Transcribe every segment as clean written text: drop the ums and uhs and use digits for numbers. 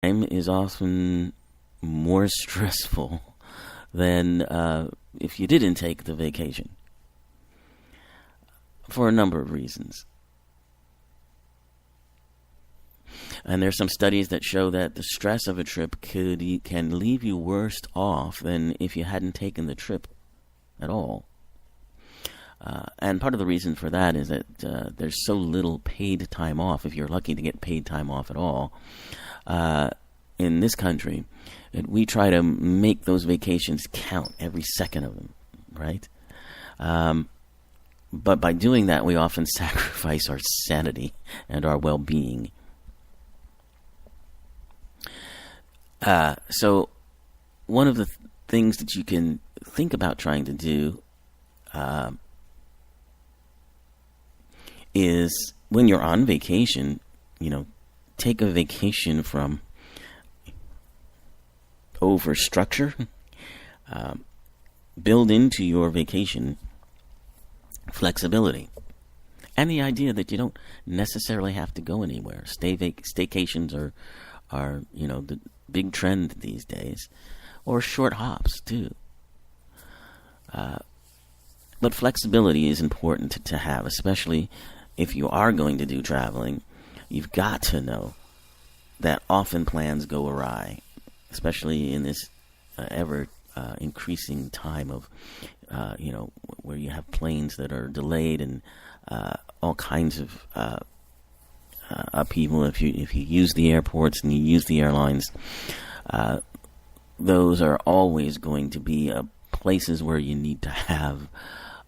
time is often more stressful than if you didn't take the vacation for a number of reasons. And there's some studies that show that the stress of a trip can leave you worse off than if you hadn't taken the trip at all. And part of the reason for that is that there's so little paid time off, if you're lucky to get paid time off at all, in this country. We try to make those vacations count, every second of them, right? But by doing that, we often sacrifice our sanity and our well-being. So one of the things that you can think about trying to do is when you're on vacation, take a vacation from overstructure. Build into your vacation flexibility and the idea that you don't necessarily have to go anywhere. Staycations are the big trend these days, or short hops too. But flexibility is important to have, especially if you are going to do traveling. You've got to know that often plans go awry, especially in this ever increasing time of where you have planes that are delayed and all kinds of upheaval. If you use the airports and you use the airlines, those are always going to be places where you need to have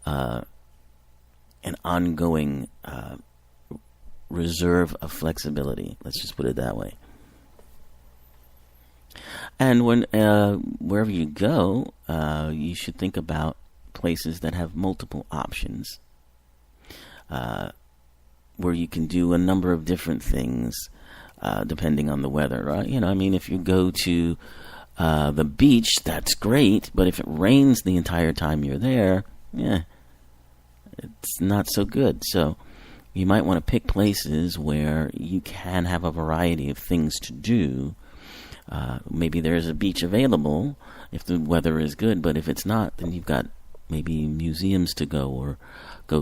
an ongoing reserve of flexibility. Let's just put it that way. And when wherever you go, you should think about places that have multiple options, where you can do a number of different things, depending on the weather, right? If you go to the beach, that's great, but if it rains the entire time you're there, it's not so good. So you might want to pick places where you can have a variety of things to do. Maybe there's a beach available if the weather is good, but if it's not, then you've got maybe museums to go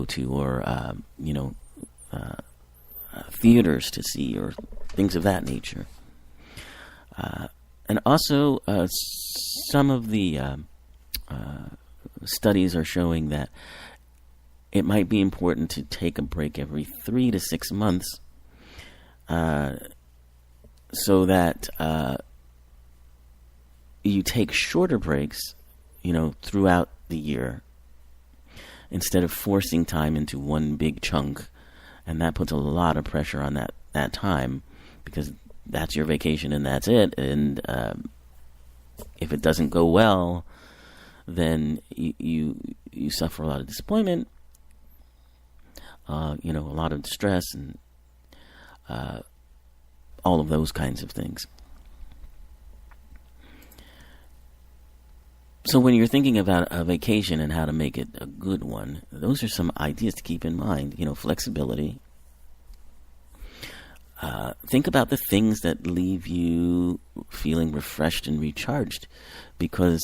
to, or theaters to see, or things of that nature. And also, some of the studies are showing that it might be important to take a break every 3 to 6 months, so that you take shorter breaks, throughout the year, instead of forcing time into one big chunk. And that puts a lot of pressure on that time, because that's your vacation and that's it. And if it doesn't go well, then you suffer a lot of disappointment, a lot of stress, and all of those kinds of things. So when you're thinking about a vacation and how to make it a good one, those are some ideas to keep in mind. Flexibility. Think about the things that leave you feeling refreshed and recharged, because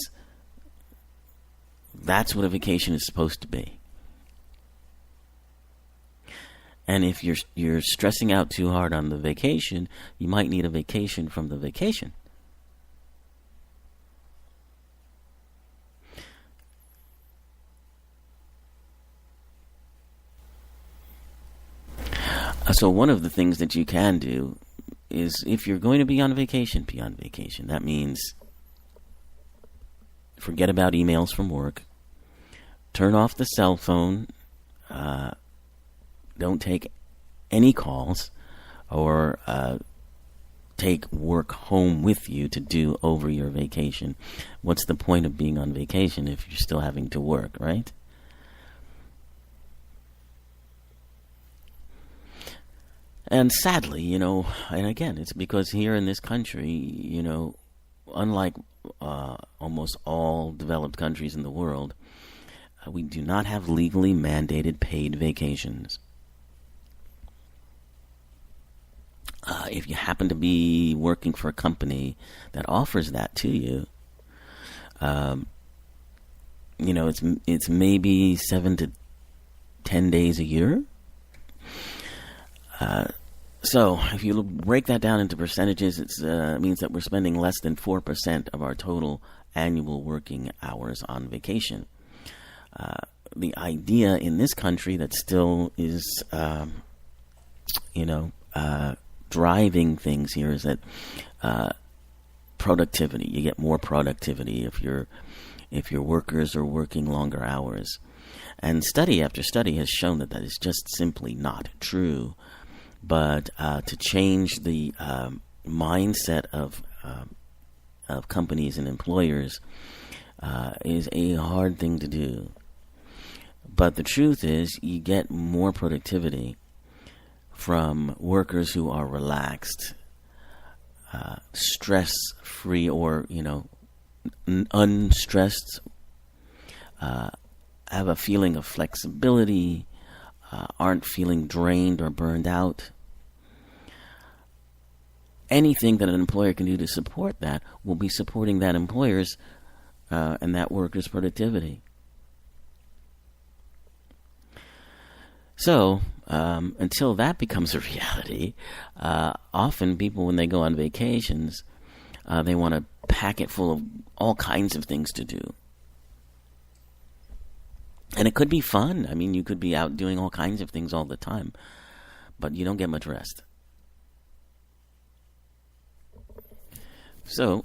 that's what a vacation is supposed to be. And if you're stressing out too hard on the vacation, you might need a vacation from the vacation. So one of the things that you can do is, if you're going to be on vacation, be on vacation. That means forget about emails from work. Turn off the cell phone. Don't take any calls, or take work home with you to do over your vacation. What's the point of being on vacation if you're still having to work, right? And sadly, and again, it's because here in this country, unlike almost all developed countries in the world, we do not have legally mandated paid vacations. If you happen to be working for a company that offers that to you, it's maybe 7 to 10 days a year. So if you break that down into percentages, it means that we're spending less than 4% of our total annual working hours on vacation. The idea in this country that still is, driving things here is that productivity. You get more productivity if your workers are working longer hours. And study after study has shown that is just simply not true. But to change the mindset of companies and employers is a hard thing to do. But the truth is, you get more productivity from workers who are relaxed, stress-free, or unstressed, have a feeling of flexibility, aren't feeling drained or burned out. Anything that an employer can do to support that will be supporting that employer's and that worker's productivity. So, until that becomes a reality, often people, when they go on vacations, they want to pack it full of all kinds of things to do. And it could be fun. I mean, you could be out doing all kinds of things all the time, but you don't get much rest. So,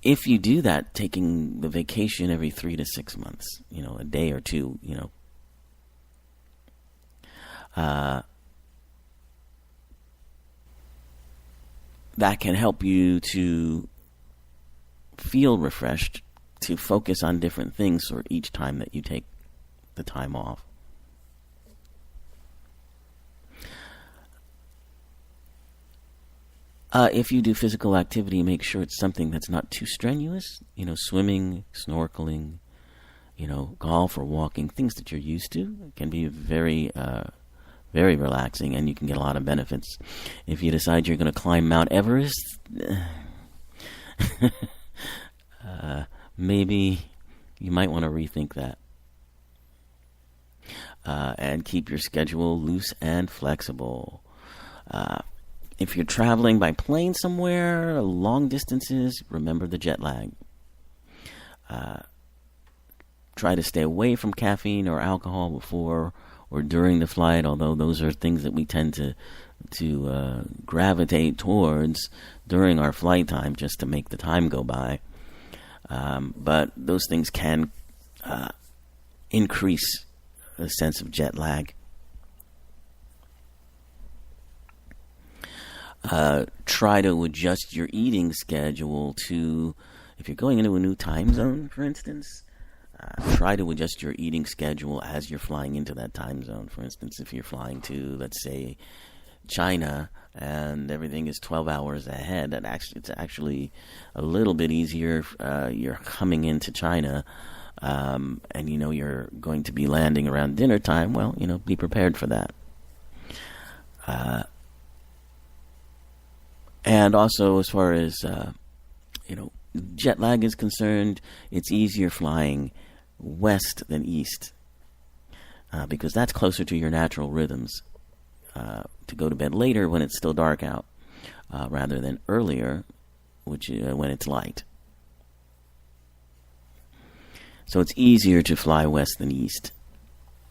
if you do that, taking the vacation every 3 to 6 months, a day or two, that can help you to feel refreshed, to focus on different things for each time that you take the time off. If you do physical activity, make sure it's something that's not too strenuous. Swimming, snorkeling, golf or walking, things that you're used to. It can be very, very relaxing, and you can get a lot of benefits. If you decide you're going to climb Mount Everest, maybe you might want to rethink that. And keep your schedule loose and flexible. If you're traveling by plane somewhere, long distances, remember the jet lag. Try to stay away from caffeine or alcohol before or during the flight, although those are things that we tend to gravitate towards during our flight time just to make the time go by. But those things can increase a sense of jet lag. Try to adjust your eating schedule to, if you're going into a new time zone, for instance, try to adjust your eating schedule as you're flying into that time zone. For instance, if you're flying to, let's say, China, and everything is 12 hours ahead, it's actually a little bit easier. You're coming into China, and you're going to be landing around dinner time. Well, be prepared for that. And also, as far as jet lag is concerned, it's easier flying west than east, because that's closer to your natural rhythms. To go to bed later when it's still dark out, rather than earlier, which when it's light. So it's easier to fly west than east.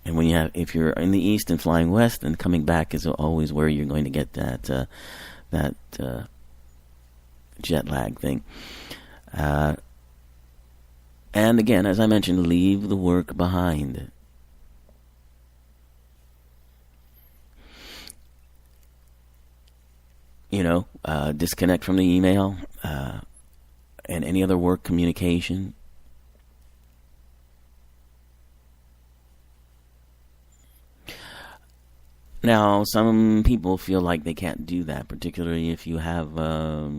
And if you're in the east and flying west, then coming back is always where you're going to get that jet lag thing. And again, as I mentioned, leave the work behind. Disconnect from the email and any other work communication. Now, some people feel like they can't do that, particularly if you have, a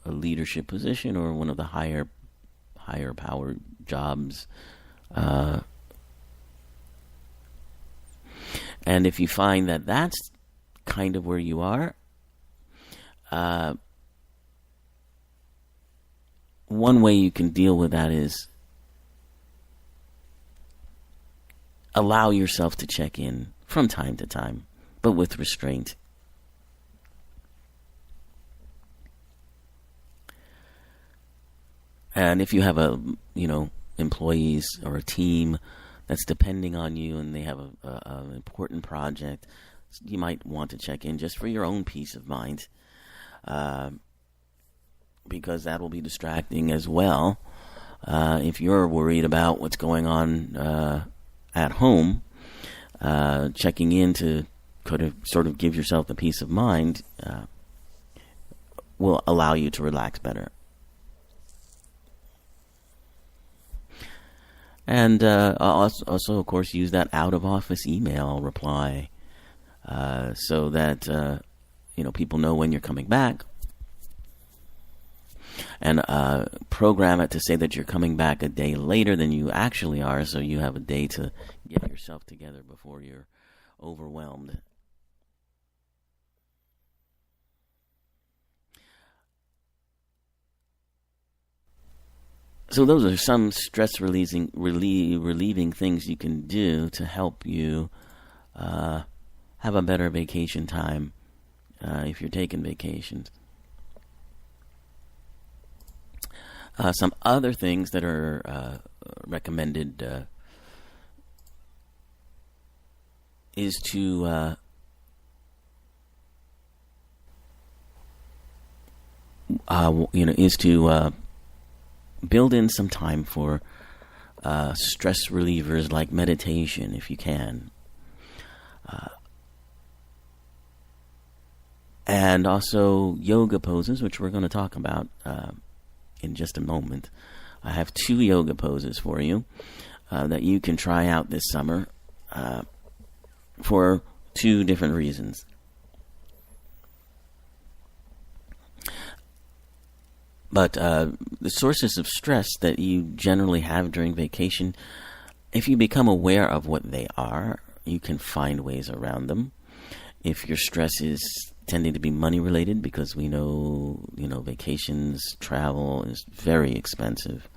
leadership position or one of the higher power jobs. And if you find that that's kind of where you are, one way you can deal with that is allow yourself to check in from time to time, but with restraint. And if you have employees or a team that's depending on you and they have an important project, you might want to check in just for your own peace of mind, because that will be distracting as well. If you're worried about what's going on at home, checking in to sort of give yourself the peace of mind will allow you to relax better. And also, of course, use that out-of-office email reply so that people know when you're coming back. And program it to say that you're coming back a day later than you actually are, so you have a day to get yourself together before you're overwhelmed. So those are some stress relieving things you can do to help you have a better vacation time if you're taking vacations. Some other things that are recommended is to build in some time for stress relievers like meditation, if you can. And also yoga poses, which we're going to talk about in just a moment. I have 2 yoga poses for you that you can try out this summer for 2 different reasons. But the sources of stress that you generally have during vacation, if you become aware of what they are, you can find ways around them. If your stress is tending to be money related, because we know, vacations, travel is very expensive.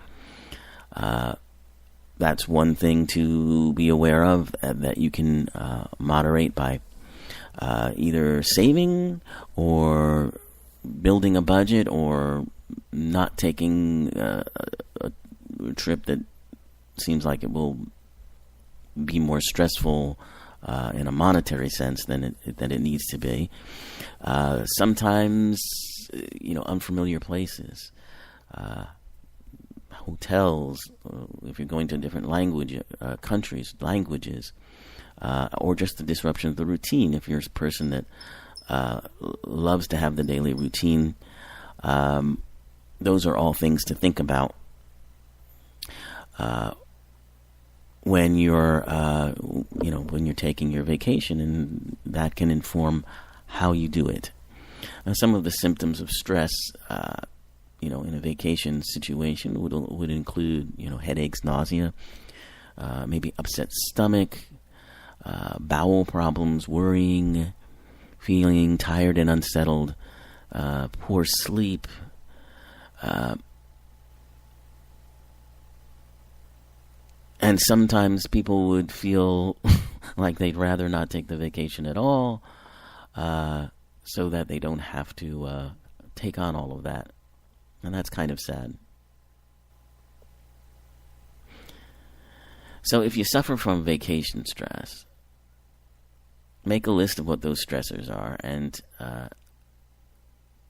That's one thing to be aware of that you can moderate by either saving or building a budget or not taking a trip that seems like it will be more stressful in a monetary sense than it needs to be. Sometimes, unfamiliar places, hotels, if you're going to different languages, or just the disruption of the routine. If you're a person that loves to have the daily routine, those are all things to think about when you're taking your vacation, and that can inform how you do it. Now, some of the symptoms of stress, in a vacation situation would include, headaches, nausea, maybe upset stomach, bowel problems, worrying, feeling tired and unsettled, poor sleep, and sometimes people would feel like they'd rather not take the vacation at all, so that they don't have to take on all of that. And that's kind of sad. So if you suffer from vacation stress, make a list of what those stressors are and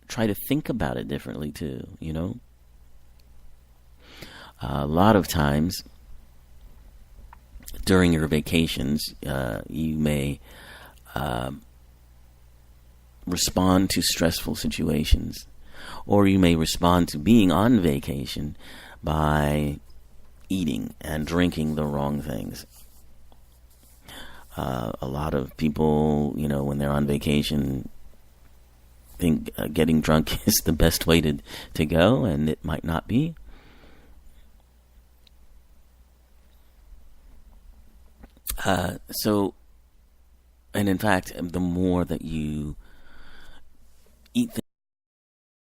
try to think about it differently too, A lot of times during your vacations, you may respond to stressful situations, or you may respond to being on vacation by eating and drinking the wrong things. A lot of people, when they're on vacation, think getting drunk is the best way to go, and it might not be. And in fact, the more that you eat